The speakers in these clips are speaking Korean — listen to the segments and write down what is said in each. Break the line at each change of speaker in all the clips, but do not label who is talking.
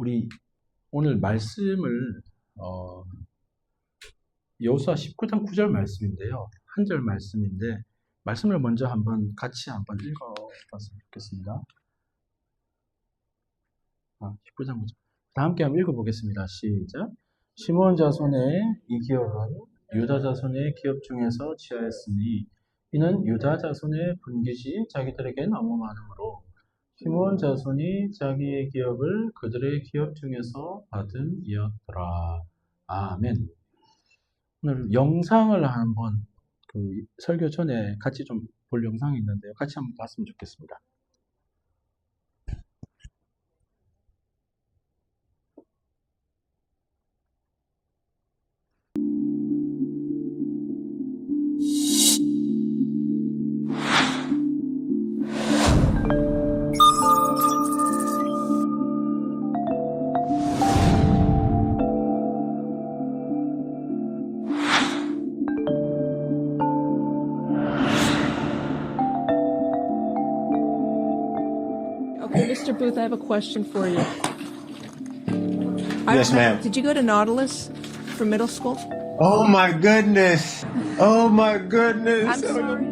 우리 오늘 말씀을 여호수아 19장 9절 말씀인데요. 한 절 말씀인데 말씀을 먼저 같이 한번 읽어봤으면 좋겠습니다. 19장 9절. 다 함께 한번 읽어보겠습니다. 시작. 시므온 자손의 이 기업은 유다 자손의 기업 중에서 취하였으니 이는 유다 자손의 분깃이 자기들에게 너무 많으므로 시므온 자손이 자기의 기업을 그들의 기업 중에서 받은 이었더라. 아멘. 오늘 영상을 한번 설교 전에 같이 좀 볼 영상이 있는데요. 같이 한번 봤으면 좋겠습니다.
Okay, Mr. Booth, I have a question for you.
Yes, ma'am.
Did you go to Nautilus for middle school?
Oh my goodness. Oh my goodness.
I'm sorry.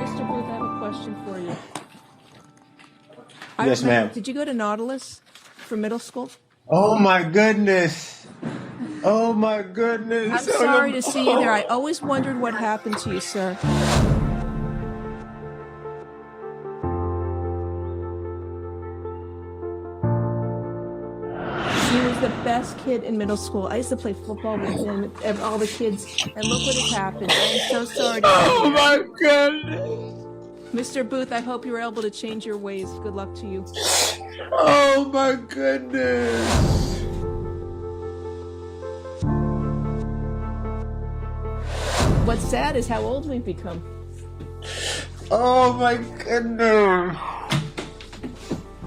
Mr. Booth, I have a question for you.
Yes, ma'am.
Did you go to Nautilus for middle school?
Oh my goodness. Oh my goodness.
I'm sorry to see you there. I always wondered what happened to you, sir. He was the best kid in middle school. I used to play football with him and all the kids, and look what has happened. I'm so sorry to see
Oh
you.
my goodness.
Mr. Booth, I hope you were able to change your ways. Good luck to you.
Oh my goodness.
What's sad is how old we've become.
Oh my goodness.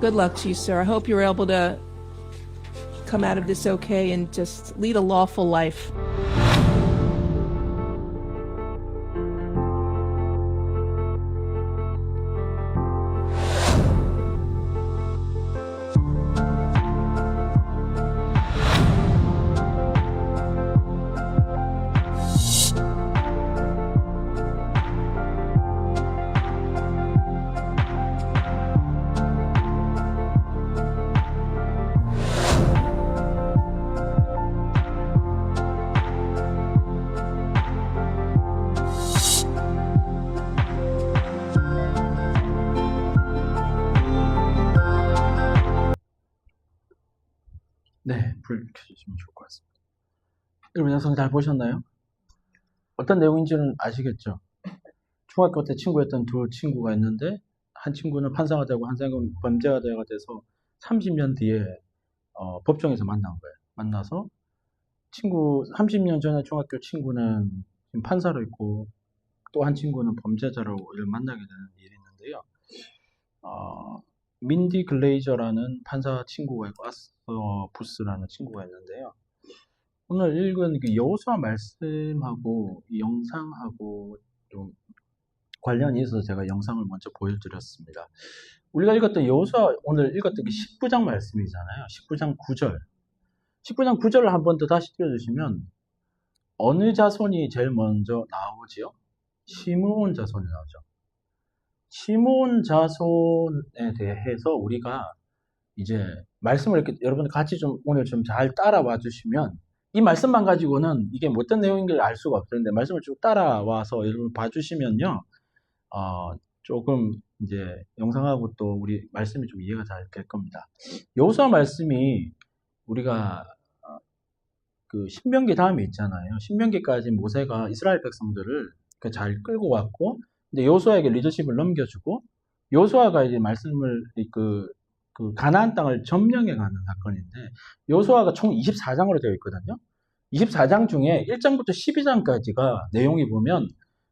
Good luck to you, sir. I hope you're able to come out of this okay and just lead a lawful life.
네, 불 켜주시면 좋을 것 같습니다. 여러분 영상 잘 보셨나요? 어떤 내용인지는 아시겠죠? 중학교 때 친구였던 두 친구가 있는데 한 친구는 판사가 되고 한 친구는 범죄가 돼서 30년 뒤에 법정에서 만난 거예요. 만나서 30년 전에 중학교 친구는 지금 판사로 있고 또 한 친구는 범죄자로 이를 만나게 되는 일이 있는데요. 민디 글레이저라는 판사 친구가 있고 아스터 부스라는 친구가 있는데요. 오늘 읽은 그 여호수아 말씀하고 이 영상하고 좀 관련이 있어서 제가 영상을 먼저 보여드렸습니다. 우리가 읽었던 여호수아 오늘 읽었던 게 19장 말씀이잖아요. 19장 9절. 19장 9절을 한 번 더 다시 띄워주시면 어느 자손이 제일 먼저 나오지요? 시므온 자손이 나오죠. 시므온 자손에 대해서 우리가 이제 말씀을 이렇게 여러분 같이 좀 오늘 좀 잘 따라와 주시면 이 말씀만 가지고는 이게 뭐 어떤 내용인지를 알 수가 없는데 말씀을 쭉 따라와서 여러분 봐주시면요, 조금 이제 영상하고 또 우리 말씀이 좀 이해가 잘 될 겁니다. 여호수아 말씀이 우리가 그 신명기 다음에 있잖아요. 신명기까지 모세가 이스라엘 백성들을 잘 끌고 왔고, 이제 여호수아에게 리더십을 넘겨주고, 여호수아가 이제 말씀을 그 가나안 땅을 점령해 가는 사건인데, 여호수아가 총 24장으로 되어 있거든요. 24장 중에 1장부터 12장까지가 내용이 보면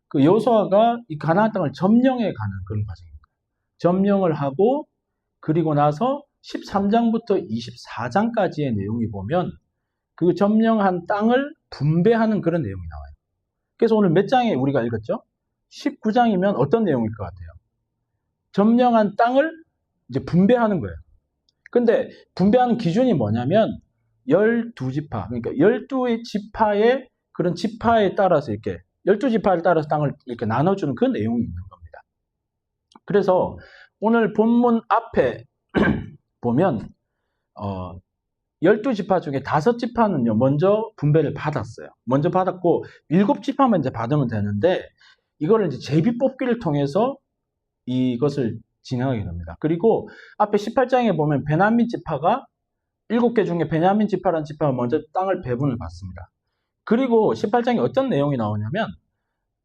그 여호수아가 이 가나안 땅을 점령해 가는 그런 과정입니다. 점령을 하고 그리고 나서 13장부터 24장까지의 내용이 보면 그 점령한 땅을 분배하는 그런 내용이 나와요. 그래서 오늘 몇 장에 우리가 읽었죠? 19장이면 어떤 내용일 것 같아요? 점령한 땅을 이제 분배하는 거예요. 근데 분배하는 기준이 뭐냐면 12지파, 그러니까 12지파의 그런 지파에 따라서 이렇게 12지파에 따라서 땅을 이렇게 나눠주는 그 내용이 있는 겁니다. 그래서 오늘 본문 앞에 보면 12지파 중에 5지파는요, 먼저 분배를 받았어요. 먼저 받았고 7지파만 이제 받으면 되는데 이거를 이제 제비 뽑기를 통해서 이것을 진행하게 됩니다. 그리고 앞에 18장에 보면 베냐민 지파가 7개 중에 베냐민 지파라는 지파가 먼저 땅을 배분을 받습니다. 그리고 18장에 어떤 내용이 나오냐면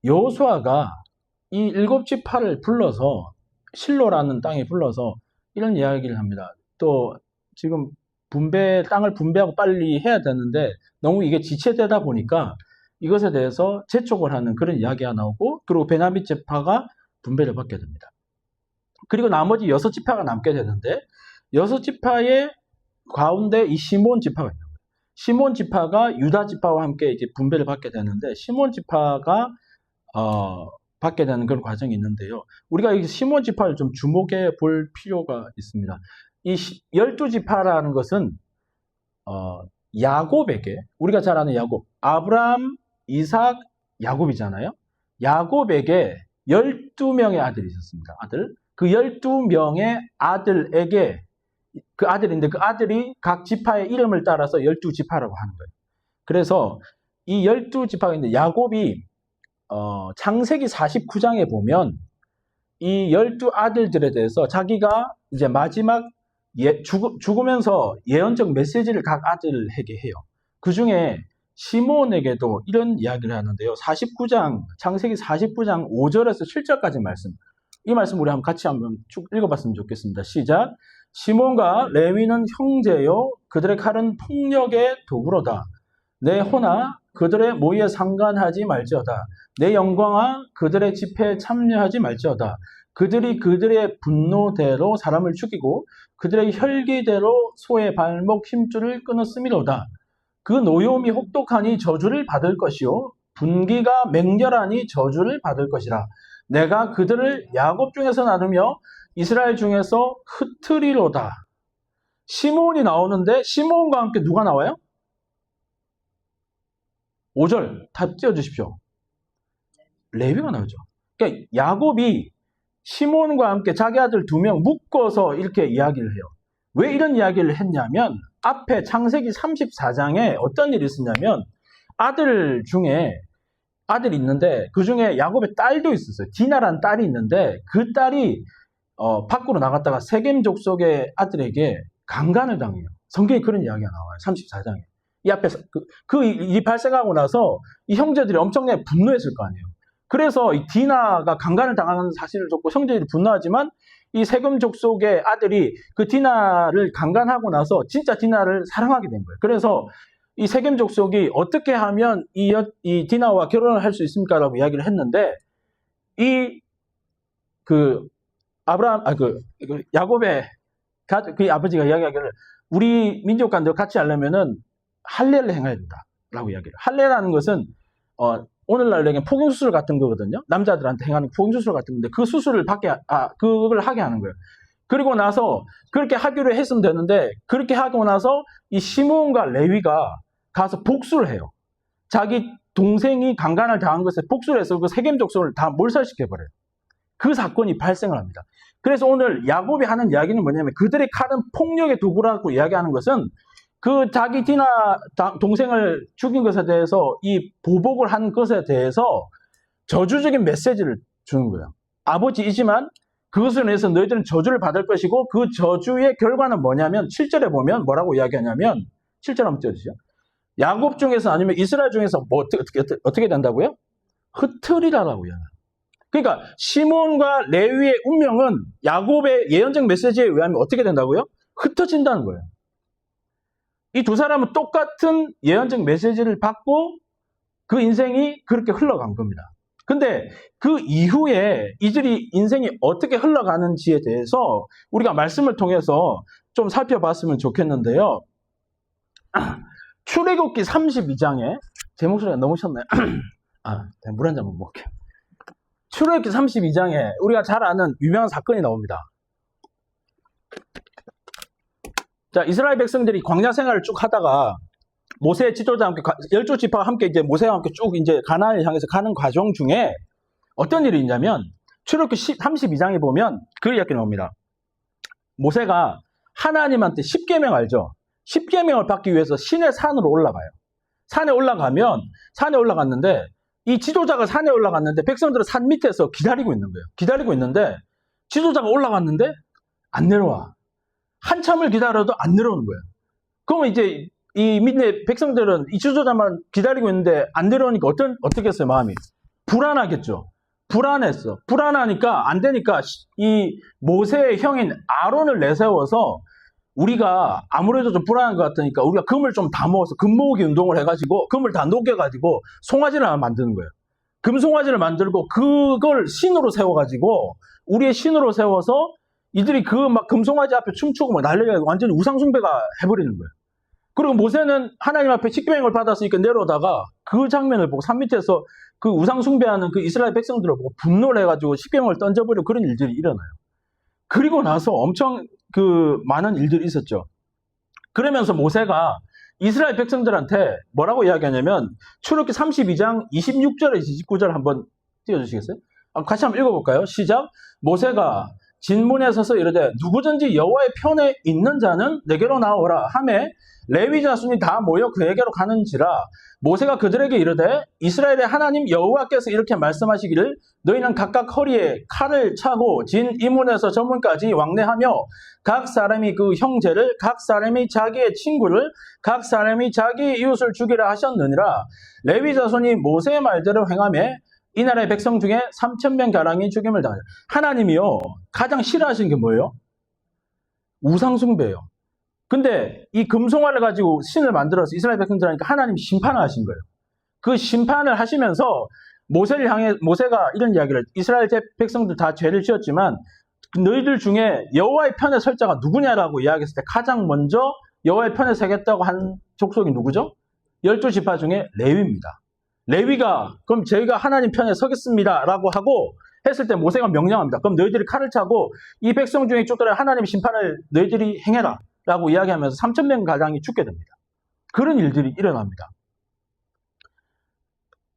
여호수아가 이 7지파를 불러서 실로라는 땅에 불러서 이런 이야기를 합니다. 또 지금 땅을 분배하고 빨리 해야 되는데 너무 이게 지체되다 보니까 이것에 대해서 재촉을 하는 그런 이야기가 나오고, 그리고 베냐민 지파가 분배를 받게 됩니다. 그리고 나머지 6지파가 남게 되는데 6지파의 가운데 이 시몬 지파가 있는 거예요. 시몬 지파가 유다 지파와 함께 이제 분배를 받게 되는데 시몬 지파가 받게 되는 그런 과정이 있는데요. 우리가 이 시몬 지파를 좀 주목해 볼 필요가 있습니다. 이 12지파라는 것은 야곱에게, 우리가 잘 아는 야곱, 아브라함, 이삭, 야곱이잖아요. 야곱에게 12명의 아들이 있었습니다. 아들. 그 12명의 아들에게, 그 아들인데 그 아들이 각 지파의 이름을 따라서 12지파라고 하는 거예요. 그래서 이 12지파인데 야곱이 창세기 49장에 보면 이 12아들들에 대해서 자기가 이제 마지막 죽으면서 예언적 메시지를 각 아들에게 해요. 그 중에 시몬에게도 이런 이야기를 하는데요. 창세기 49장 5절에서 7절까지 말씀. 이 말씀 우리 같이 한번 쭉 읽어봤으면 좋겠습니다. 시작. 시몬과 레위는 형제요, 그들의 칼은 폭력의 도구로다. 내 호나 그들의 모의에 상관하지 말지어다. 내 영광아 그들의 집회에 참여하지 말지어다. 그들이 그들의 분노대로 사람을 죽이고 그들의 혈기대로 소의 발목 힘줄을 끊었음이로다. 그 노염이 혹독하니 저주를 받을 것이요 분기가 맹렬하니 저주를 받을 것이라. 내가 그들을 야곱 중에서 나누며 이스라엘 중에서 흩트리로다. 시몬이 나오는데 시몬과 함께 누가 나와요? 5절 다 띄워주십시오. 레위가 나오죠. 그러니까 야곱이 시몬과 함께 자기 아들 2명 묶어서 이렇게 이야기를 해요. 왜 이런 이야기를 했냐면 앞에 창세기 34장에 어떤 일이 있었냐면 아들 중에 아들이 있는데 그 중에 야곱의 딸도 있었어요. 디나라는 딸이 있는데 그 딸이 밖으로 나갔다가 세겜 족속의 아들에게 강간을 당해요. 성경에 그런 이야기가 나와요. 34장에. 이 앞에서 그 일이 발생하고 나서 이 형제들이 엄청나게 분노했을 거 아니에요. 그래서 이 디나가 강간을 당하는 사실을 듣고 형제들이 분노하지만 이 세겜 족속의 아들이 그 디나를 강간하고 나서 진짜 디나를 사랑하게 된 거예요. 그래서 이 세겜 족속이 어떻게 하면 이 디나와 결혼을 할 수 있습니까? 라고 이야기를 했는데 야곱의 그 아버지가 이야기하기를 우리 민족과 같이 하려면은 할례를 행해야 된다. 라고 이야기를. 할례라는 것은 오늘날 얘기하면 포경수술 같은 거거든요. 남자들한테 행하는 포경수술 같은 건데 그 수술을 그걸 하게 하는 거예요. 그리고 나서 그렇게 하기로 했으면 되는데 그렇게 하고 나서 이 시므온과 레위가 가서 복수를 해요. 자기 동생이 강간을 당한 것에 복수를 해서 그 세겜 족속을 다 몰살시켜버려요. 그 사건이 발생을 합니다. 그래서 오늘 야곱이 하는 이야기는 뭐냐면 그들의 칼은 폭력의 도구라고 이야기하는 것은 그 자기 디나 동생을 죽인 것에 대해서 이 보복을 한 것에 대해서 저주적인 메시지를 주는 거예요. 아버지이지만 그것을 위해서 너희들은 저주를 받을 것이고 그 저주의 결과는 뭐냐면 7절에 보면 뭐라고 이야기하냐면 7절 한번 띄워주시죠. 야곱 중에서 아니면 이스라엘 중에서 뭐 어떻게 된다고요? 흩으리라라고 이야기해요. 그러니까 시몬과 레위의 운명은 야곱의 예언적 메시지에 의하면 어떻게 된다고요? 흩어진다는 거예요. 이 두 사람은 똑같은 예언적 메시지를 받고 그 인생이 그렇게 흘러간 겁니다. 근데 그 이후에 이들이 인생이 어떻게 흘러가는지에 대해서 우리가 말씀을 통해서 좀 살펴봤으면 좋겠는데요. 출애굽기 32장에 제 목소리가 너무 셨나요? 물 한 잔만 먹을게요. 출애굽기 32장에 우리가 잘 아는 유명한 사건이 나옵니다. 자, 이스라엘 백성들이 광야 생활을 쭉 하다가 모세의 지도자와 함께 12지파와 함께 이제 모세와 함께 쭉 이제 가나안을 향해서 가는 과정 중에 어떤 일이 있냐면 출애굽기 32장에 보면 그 이야기 나옵니다. 모세가 하나님한테 십계명 알죠? 십계명을 받기 위해서 신의 산으로 올라가요. 산에 올라갔는데 이 지도자가 산에 올라갔는데 백성들은 산 밑에서 기다리고 있는 거예요. 기다리고 있는데 지도자가 올라갔는데 안 내려와. 한참을 기다려도 안 내려오는 거예요. 그러면 이제 이 밑에 백성들은 이 지도자만 기다리고 있는데 안 내려오니까 어떻게 했어요, 마음이? 불안하겠죠. 불안했어. 불안하니까 안 되니까 이 모세의 형인 아론을 내세워서 우리가 아무래도 좀 불안한 것 같으니까 우리가 금을 좀 다 모아서 금 모으기 운동을 해가지고 금을 다 녹여가지고 송아지를 하나 만드는 거예요. 금 송아지를 만들고 그걸 신으로 세워가지고 우리의 신으로 세워서 이들이 그 막 금송아지 앞에 춤추고 막 난리가 완전히 우상숭배가 해버리는 거예요. 그리고 모세는 하나님 앞에 십계명을 받았으니까 내려오다가 그 장면을 보고 산 밑에서 그 우상숭배하는 그 이스라엘 백성들을 보고 분노를 해가지고 십계명을 던져버리고 그런 일들이 일어나요. 그리고 나서 엄청 그 많은 일들이 있었죠. 그러면서 모세가 이스라엘 백성들한테 뭐라고 이야기하냐면 출애굽기 32장 26절에 29절 한번 띄워주시겠어요? 같이 한번 읽어볼까요? 시작. 모세가 진문에 서서 이르되 누구든지 여호와의 편에 있는 자는 내게로 나오라 하매 레위 자손이 다 모여 그에게로 가는지라. 모세가 그들에게 이르되 이스라엘의 하나님 여호와께서 이렇게 말씀하시기를 너희는 각각 허리에 칼을 차고 진 이문에서 저 문까지 왕래하며 각 사람이 그 형제를 각 사람이 자기의 친구를 각 사람이 자기 이웃을 죽이라 하셨느니라. 레위 자손이 모세의 말대로 행하며 이 나라의 백성 중에 3,000명 가량이 죽임을 당하죠. 하나님이요 가장 싫어하시는 게 뭐예요? 우상숭배예요. 근데 이 금송아를 가지고 신을 만들어서 이스라엘 백성들 하니까 하나님이 심판을 하신 거예요. 그 심판을 하시면서 모세를 향해 모세가 이런 이야기를 이스라엘 백성들 다 죄를 지었지만 너희들 중에 여호와의 편에 설 자가 누구냐라고 이야기했을 때 가장 먼저 여호와의 편에 서겠다고 한 족속이 누구죠? 12지파 중에 레위입니다. 레위가 그럼 저희가 하나님 편에 서겠습니다 라고 하고 했을 때 모세가 명령합니다. 그럼 너희들이 칼을 차고 이 백성 중에 쫓겨날 하나님의 심판을 너희들이 행해라 라고 이야기하면서 3,000명 가량이 죽게 됩니다. 그런 일들이 일어납니다.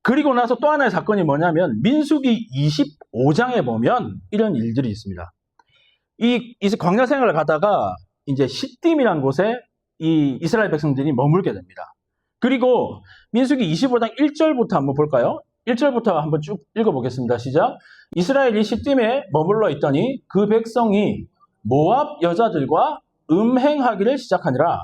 그리고 나서 또 하나의 사건이 뭐냐면 민수기 25장에 보면 이런 일들이 있습니다. 이 광야 생활을 가다가 이제 시딤이라는 곳에 이 이스라엘 백성들이 머물게 됩니다. 그리고 민수기 25장 1절부터 한번 볼까요? 1절부터 한번 쭉 읽어보겠습니다. 시작. 이스라엘이 시딤에 머물러 있더니 그 백성이 모압 여자들과 음행하기를 시작하니라.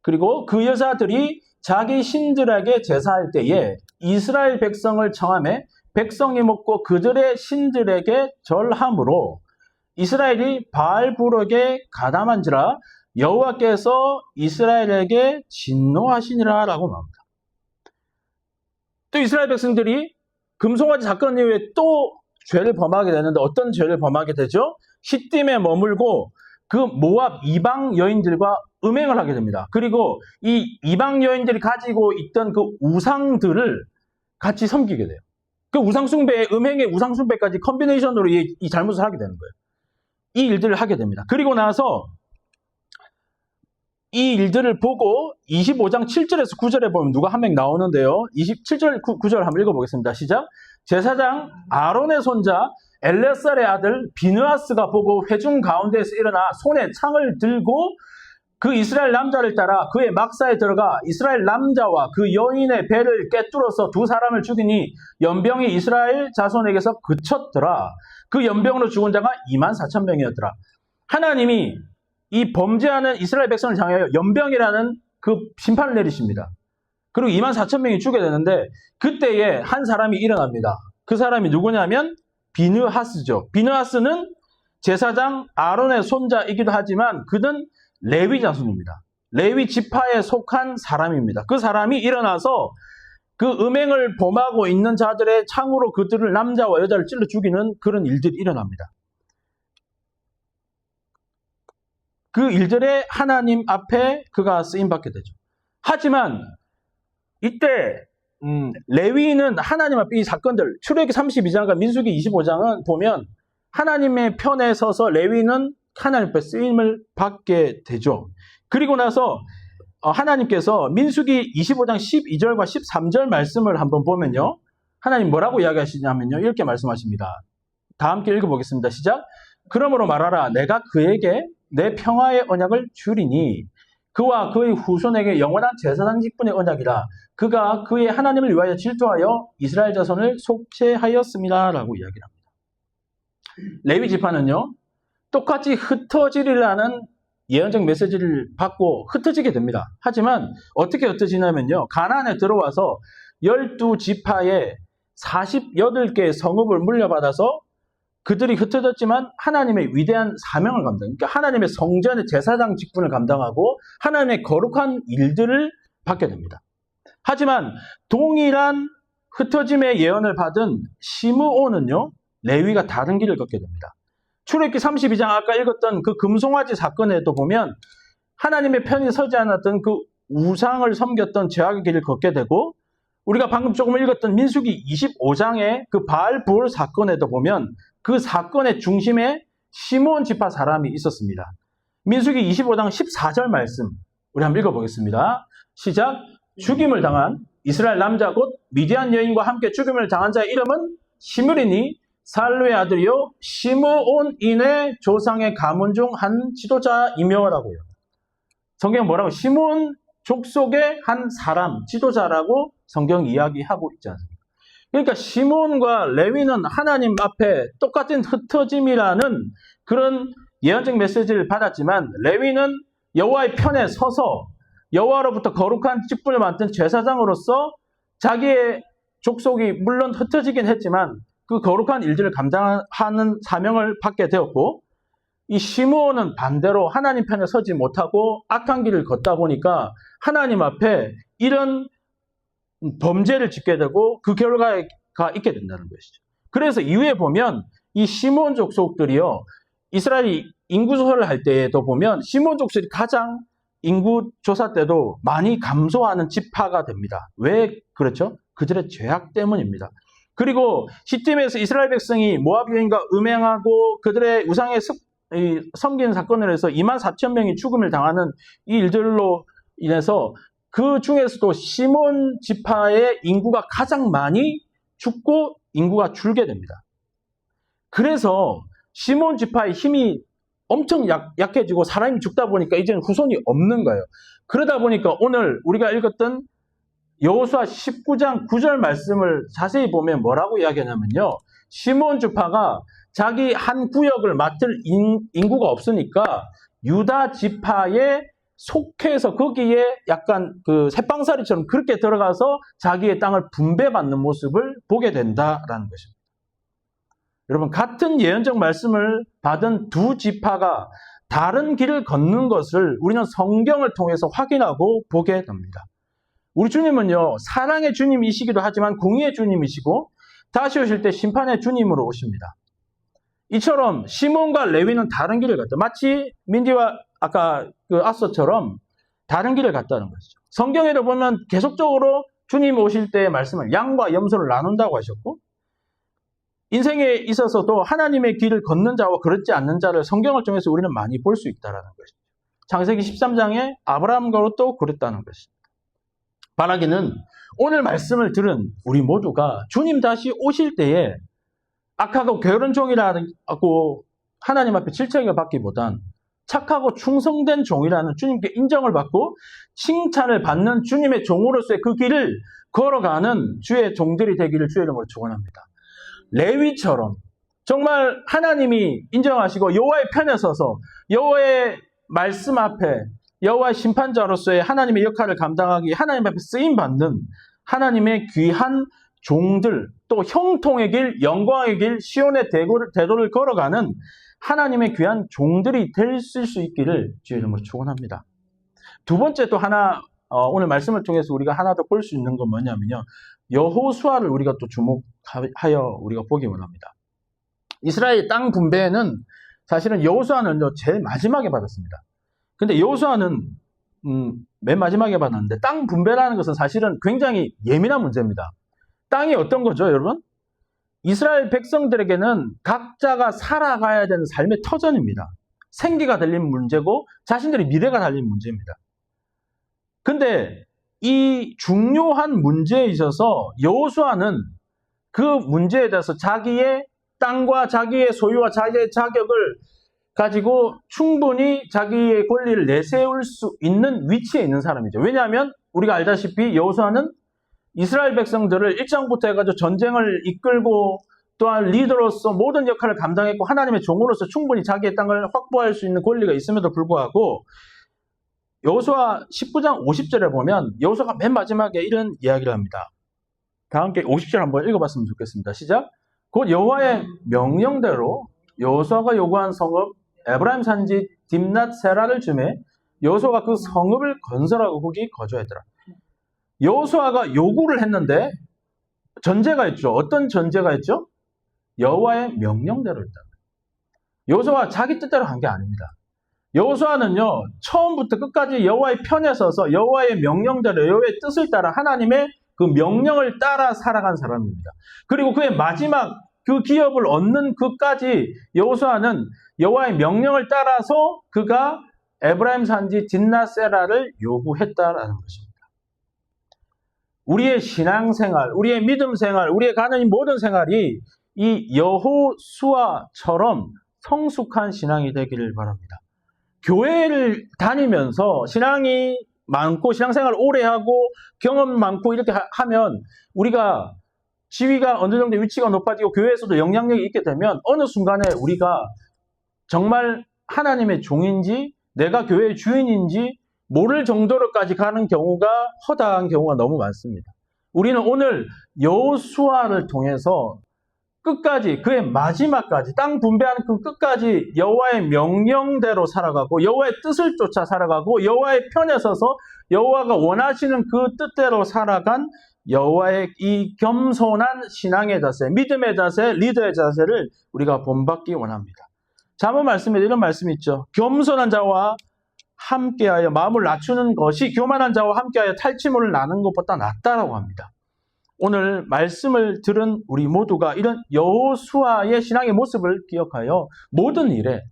그리고 그 여자들이 자기 신들에게 제사할 때에 이스라엘 백성을 청하매 백성이 먹고 그들의 신들에게 절함으로 이스라엘이 바알부럭에 가담한지라 여호와께서 이스라엘에게 진노하시니라 라고 말합니다. 또 이스라엘 백성들이 금송아지 사건 이후에 또 죄를 범하게 되는데 어떤 죄를 범하게 되죠? 시딤에 머물고 그 모압 이방 여인들과 음행을 하게 됩니다. 그리고 이 이방 여인들이 가지고 있던 그 우상들을 같이 섬기게 돼요. 그 우상숭배, 음행의 우상숭배까지 컨비네이션으로 이 잘못을 하게 되는 거예요. 이 일들을 하게 됩니다. 그리고 나서 이 일들을 보고 25장 7절에서 9절에 보면 누가 한 명 나오는데요. 27절, 9절 한번 읽어보겠습니다. 시작. 제사장 아론의 손자 엘레살의 아들 비느하스가 보고 회중 가운데에서 일어나 손에 창을 들고 그 이스라엘 남자를 따라 그의 막사에 들어가 이스라엘 남자와 그 여인의 배를 꿰뚫어서 두 사람을 죽이니 연병이 이스라엘 자손에게서 그쳤더라. 그 연병으로 죽은 자가 24,000명이었더라. 하나님이 이 범죄하는 이스라엘 백성을 향하여 연병이라는 그 심판을 내리십니다. 그리고 24,000명이 죽게 되는데 그때에 한 사람이 일어납니다. 그 사람이 누구냐면 비느하스죠. 비느하스는 제사장 아론의 손자이기도 하지만 그는 레위 자손입니다. 레위 지파에 속한 사람입니다. 그 사람이 일어나서 그 음행을 범하고 있는 자들의 창으로 그들을 남자와 여자를 찔러 죽이는 그런 일들이 일어납니다. 그 일들에 하나님 앞에 그가 쓰임받게 되죠. 하지만 이때 레위인은 하나님 앞에 이 사건들 출애굽기 32장과 민수기 25장은 보면 하나님의 편에 서서 레위인은 하나님 앞에 쓰임을 받게 되죠. 그리고 나서 하나님께서 민수기 25장 12절과 13절 말씀을 한번 보면요. 하나님 뭐라고 이야기하시냐면요. 이렇게 말씀하십니다. 다 함께 읽어보겠습니다. 시작. 그러므로 말하라. 내가 그에게 내 평화의 언약을 주리니 그와 그의 후손에게 영원한 제사장 직분의 언약이라. 그가 그의 하나님을 위하여 질투하여 이스라엘 자손을 속죄하였습니다. 라고 이야기를 합니다. 레위 지파는요. 똑같이 흩어지리라는 예언적 메시지를 받고 흩어지게 됩니다. 하지만 어떻게 흩어지냐면요. 가나안에 들어와서 12지파에 48개의 성읍을 물려받아서 그들이 흩어졌지만 하나님의 위대한 사명을 그러니까 하나님의 성전의 제사장 직분을 감당하고 하나님의 거룩한 일들을 받게 됩니다. 하지만 동일한 흩어짐의 예언을 받은 시므온은요. 레위가 다른 길을 걷게 됩니다. 출애굽기 32장 아까 읽었던 그 금송아지 사건에도 보면 하나님의 편이 서지 않았던 그 우상을 섬겼던 죄악의 길을 걷게 되고 우리가 방금 조금 읽었던 민수기 25장의 그 바알 부올 사건에도 보면 그 사건의 중심에 시므온 지파 사람이 있었습니다. 민수기 25장 14절 말씀 우리 한번 읽어보겠습니다. 시작. 죽임을 당한 이스라엘 남자 곧 미디안 여인과 함께 죽임을 당한 자의 이름은 시므리니 살루의 아들이요 시므온인의 조상의 가문 중 한 지도자이며라고요. 성경은 뭐라고? 시므온 족속의 한 사람, 지도자라고 성경 이야기하고 있지 않습니까? 그러니까 시므온과 레위는 하나님 앞에 똑같은 흩어짐이라는 그런 예언적 메시지를 받았지만 레위는 여호와의 편에 서서 여호와로부터 거룩한 직분을 맡은 제사장으로서 자기의 족속이 물론 흩어지긴 했지만 그 거룩한 일들을 감당하는 사명을 받게 되었고 이 시므온은 반대로 하나님 편에 서지 못하고 악한 길을 걷다 보니까 하나님 앞에 이런 범죄를 짓게 되고 그 결과가 있게 된다는 것이죠. 그래서 이후에 보면 이 시므온 족속들이요. 이스라엘이 인구조사를 할 때에도 보면 시므온 족속이 가장 인구 조사 때도 많이 감소하는 지파가 됩니다. 왜 그렇죠? 그들의 죄악 때문입니다. 그리고 시팀에서 이스라엘 백성이 모압 여인과 음행하고 그들의 우상에 섬기는 사건으로 해서 24,000명이 죽음을 당하는 이 일들로 인해서 그 중에서도 시몬 지파의 인구가 가장 많이 죽고 인구가 줄게 됩니다. 그래서 시몬 지파의 힘이 엄청 약해지고 사람이 죽다 보니까 이제는 후손이 없는 거예요. 그러다 보니까 오늘 우리가 읽었던 여호수아 19장 9절 말씀을 자세히 보면 뭐라고 이야기하냐면요. 시몬 지파가 자기 한 구역을 맡을 인구가 없으니까 유다 지파에 속해서 거기에 약간 그 새빵살이처럼 그렇게 들어가서 자기의 땅을 분배받는 모습을 보게 된다라는 것입니다. 여러분, 같은 예언적 말씀을 받은 두 지파가 다른 길을 걷는 것을 우리는 성경을 통해서 확인하고 보게 됩니다. 우리 주님은요, 사랑의 주님이시기도 하지만 공의의 주님이시고 다시 오실 때 심판의 주님으로 오십니다. 이처럼 시몬과 레위는 다른 길을 갔다. 마치 민디와 아까 그 아서처럼 다른 길을 갔다는 것이죠. 성경에도 보면 계속적으로 주님 오실 때의 말씀을 양과 염소를 나눈다고 하셨고, 인생에 있어서도 하나님의 길을 걷는 자와 그렇지 않는 자를 성경을 통해서 우리는 많이 볼 수 있다는 것입니다. 창세기 13장에 아브라함과 롯도 그랬다는 것입니다. 바라기는 오늘 말씀을 들은 우리 모두가 주님 다시 오실 때에 악하고 게으른 종이라고 하나님 앞에 질책을 받기보단 착하고 충성된 종이라는 주님께 인정을 받고 칭찬을 받는 주님의 종으로서의 그 길을 걸어가는 주의 종들이 되기를 주의 이름으로 축원합니다. 레위처럼 정말 하나님이 인정하시고 여호와의 편에 서서 여호와의 말씀 앞에 여호와의 심판자로서의 하나님의 역할을 감당하기 하나님 앞에 쓰임받는 하나님의 귀한 종들, 또 형통의 길, 영광의 길, 시온의 대도를 걸어가는 하나님의 귀한 종들이 될 수 있기를 주의 이름으로 축원합니다. 두 번째 또 하나 오늘 말씀을 통해서 우리가 하나 더 볼 수 있는 건 뭐냐면요, 여호수아를 우리가 또 주목하여 우리가 보기 원합니다. 이스라엘 땅 분배는 사실은 여호수아는 제일 마지막에 받았습니다. 근데 여호수아는 맨 마지막에 받았는데 땅 분배라는 것은 사실은 굉장히 예민한 문제입니다. 땅이 어떤 거죠, 여러분? 이스라엘 백성들에게는 각자가 살아가야 되는 삶의 터전입니다. 생계가 달린 문제고 자신들의 미래가 달린 문제입니다. 근데 이 중요한 문제에 있어서 여호수아는 그 문제에 대해서 자기의 땅과 자기의 소유와 자기의 자격을 가지고 충분히 자기의 권리를 내세울 수 있는 위치에 있는 사람이죠. 왜냐하면 우리가 알다시피 여호수아는 이스라엘 백성들을 1장부터 해가지고 전쟁을 이끌고 또한 리더로서 모든 역할을 감당했고 하나님의 종으로서 충분히 자기의 땅을 확보할 수 있는 권리가 있음에도 불구하고 여호수아 19장 50절에 보면 여호수아가 맨 마지막에 이런 이야기를 합니다. 다 함께 50절 한번 읽어봤으면 좋겠습니다. 시작. 곧 여호와의 명령대로 여호수아가 요구한 성읍 에브라임 산지 딥낫 세라를 줌해 여호수아가 그 성읍을 건설하고 거기 거주하더라. 여호수아가 요구를 했는데 전제가 있죠. 어떤 전제가 있죠? 여호와의 명령대로 했다. 여호수아가 자기 뜻대로 한 게 아닙니다. 여호수아는요, 처음부터 끝까지 여호와의 편에 서서 여호와의 명령대로 여호와의 뜻을 따라 하나님의 그 명령을 따라 살아간 사람입니다. 그리고 그의 마지막 그 기업을 얻는 그까지 여호수아는 여호와의 명령을 따라서 그가 에브라임 산지 딥낫세라를 요구했다라는 것입니다. 우리의 신앙생활, 우리의 믿음생활, 우리의 가는 모든 생활이 이 여호수아처럼 성숙한 신앙이 되기를 바랍니다. 교회를 다니면서 신앙이 많고 신앙생활을 오래 하고 경험 많고 이렇게 하면 우리가 지위가 어느 정도 위치가 높아지고 교회에서도 영향력이 있게 되면 어느 순간에 우리가 정말 하나님의 종인지 내가 교회의 주인인지 모를 정도로까지 가는 경우가 허다한 경우가 너무 많습니다. 우리는 오늘 여호수아를 통해서 끝까지 그의 마지막까지 땅 분배하는 그 끝까지 여호와의 명령대로 살아가고 여호와의 뜻을 쫓아 살아가고 여호와의 편에 서서 여호와가 원하시는 그 뜻대로 살아간 여호와의 이 겸손한 신앙의 자세, 믿음의 자세, 리더의 자세를 우리가 본받기 원합니다. 잠언 말씀에 이런 말씀이 있죠. 겸손한 자와 함께하여 마음을 낮추는 것이 교만한 자와 함께하여 탈취물을 나누는 것보다 낫다라고 합니다. 오늘 말씀을 들은 우리 모두가 이런 여호수아의 신앙의 모습을 기억하여 모든 일에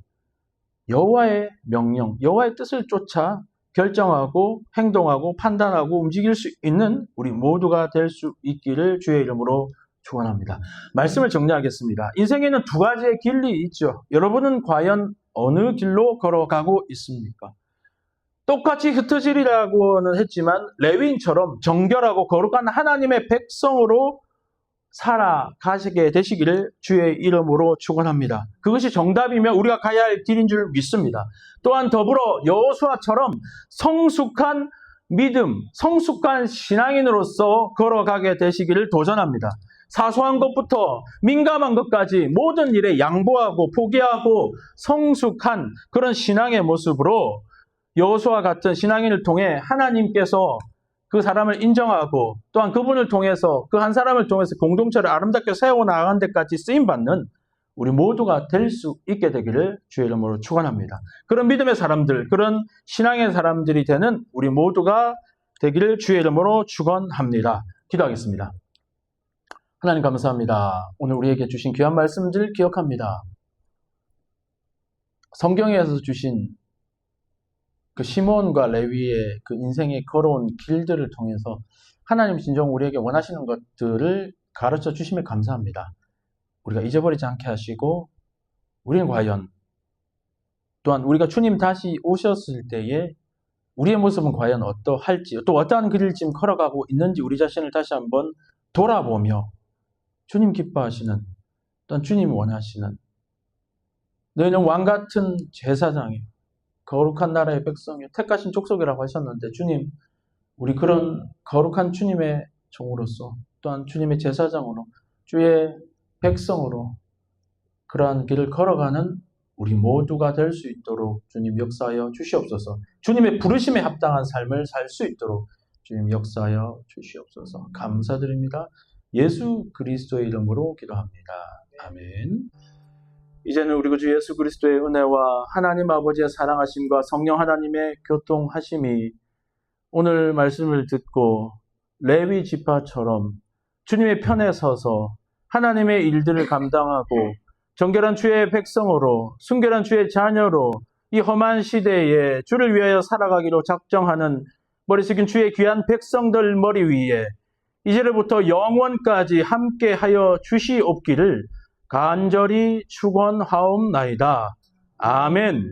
여호와의 명령, 여호와의 뜻을 쫓아 결정하고 행동하고 판단하고 움직일 수 있는 우리 모두가 될 수 있기를 주의 이름으로 축원합니다. 말씀을 정리하겠습니다. 인생에는 두 가지의 길이 있죠. 여러분은 과연 어느 길로 걸어가고 있습니까? 똑같이 흩어지리라고는 했지만 레위인처럼 정결하고 거룩한 하나님의 백성으로 살아가시게 되시기를 주의 이름으로 축원합니다. 그것이 정답이며 우리가 가야 할 길인 줄 믿습니다. 또한 더불어 여호수아처럼 성숙한 믿음, 성숙한 신앙인으로서 걸어가게 되시기를 도전합니다. 사소한 것부터 민감한 것까지 모든 일에 양보하고 포기하고 성숙한 그런 신앙의 모습으로 여호수아 같은 신앙인을 통해 하나님께서 그 사람을 인정하고 또한 그분을 통해서 그 한 사람을 통해서 공동체를 아름답게 세워나가는 데까지 쓰임받는 우리 모두가 될 수 있게 되기를 주의 이름으로 축원합니다. 그런 믿음의 사람들, 그런 신앙의 사람들이 되는 우리 모두가 되기를 주의 이름으로 축원합니다. 기도하겠습니다. 하나님 감사합니다. 오늘 우리에게 주신 귀한 말씀들 기억합니다. 성경에서 주신 그 시몬과 레위의 그 인생에 걸어온 길들을 통해서 하나님 진정 우리에게 원하시는 것들을 가르쳐 주심에 감사합니다. 우리가 잊어버리지 않게 하시고 우리는 과연 또한 우리가 주님 다시 오셨을 때에 우리의 모습은 과연 어떠할지 또 어떠한 길을 지금 걸어가고 있는지 우리 자신을 다시 한번 돌아보며 주님 기뻐하시는 또한 주님 원하시는 너희는 왕같은 제사장이요 거룩한 나라의 백성이요 택하신 족속이라고 하셨는데 주님 우리 그런 거룩한 주님의 종으로서 또한 주님의 제사장으로 주의 백성으로 그러한 길을 걸어가는 우리 모두가 될 수 있도록 주님 역사하여 주시옵소서. 주님의 부르심에 합당한 삶을 살 수 있도록 주님 역사하여 주시옵소서. 감사드립니다. 예수 그리스도의 이름으로 기도합니다. 아멘. 이제는 우리 주 예수 그리스도의 은혜와 하나님 아버지의 사랑하심과 성령 하나님의 교통하심이 오늘 말씀을 듣고 레위 지파처럼 주님의 편에 서서 하나님의 일들을 감당하고 정결한 주의 백성으로 순결한 주의 자녀로 이 험한 시대에 주를 위하여 살아가기로 작정하는 머리 숙인 주의 귀한 백성들 머리 위에 이제로부터 영원까지 함께하여 주시옵기를 간절히 축원하옵나이다. 아멘.